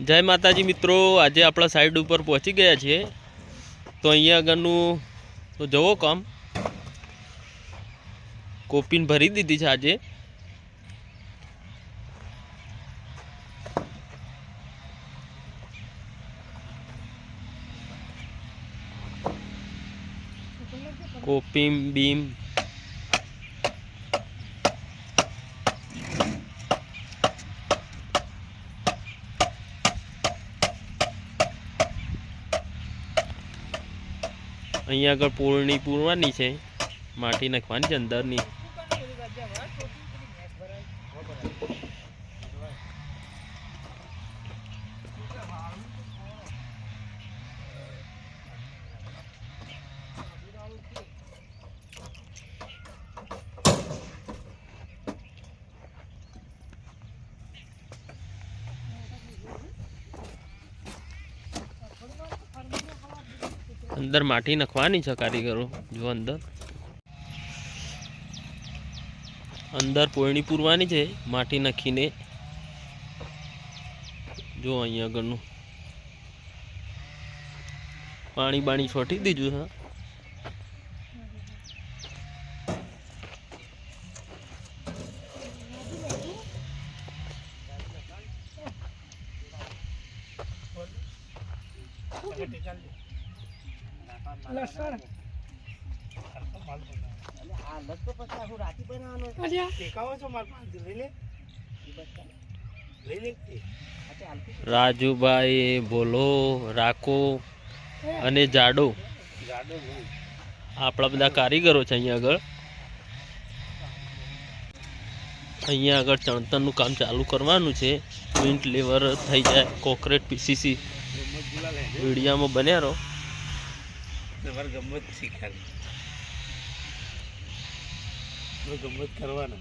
જય માતાજી મિત્રો, આજે આપણા સાઈડ ઉપર પહોંચી ગયા છીએ। તો અહીંયા આગળનું તો જવો કામ કોપીન ભરી દીધી છે આજે। કોપીમ બીમ અહીંયા આગળ પૂરણી પૂરવાની છે, માટી નાખવાની છે અંદરની। अंदर माटी नखवानी है कारीगरों जो अंदर पोयणी पूरवानी है माटी नखीने जो अहीं आगळनु पाणी बाणी छोटी दीजू है। लसण राजू भाई बोलो राको अने जाडो आपड़ा बधा कारीगरो छे। अहीं आगळ चणतरनुं काम चालू करवानुं छे। ट्विंट लेवर थई जाए कोकरेट पीसीसी वीडियो में बन्या रहो। गम्मत सीखा गम्मत करवाना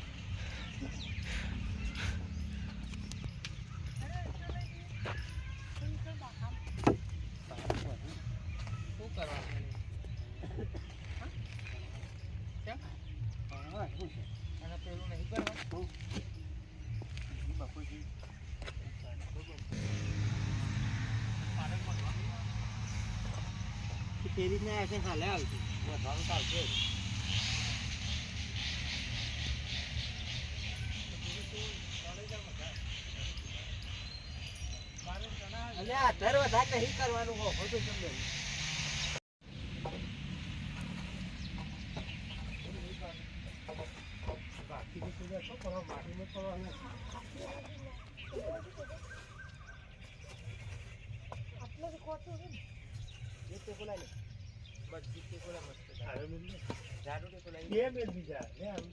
तेरी ने ऐसे हाले आलती વધારો ચાલશે। અલે આ ધર વધા નહીં કરવાનું હો તો તમને બાકી તો શું કરો માટીમાં કરવાનું આટલો કોતો છે ये तो कोला ले बस जितने कोला मस्त अरे मिल जाडू के कोला ये मिल भी जा ले हम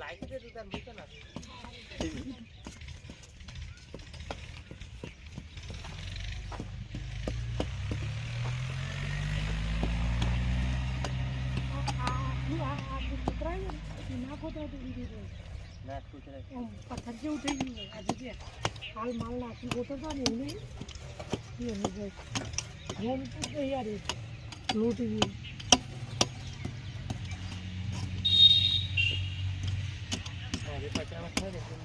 लाइट दे दो तन मुझे ना ना को तो वीडियो ना कुछ नहीं पत्थर से उठेगी आज से हाल माल ना की फोटो तो नहीं ये नहीं हम तो यार लूट गई अरे 50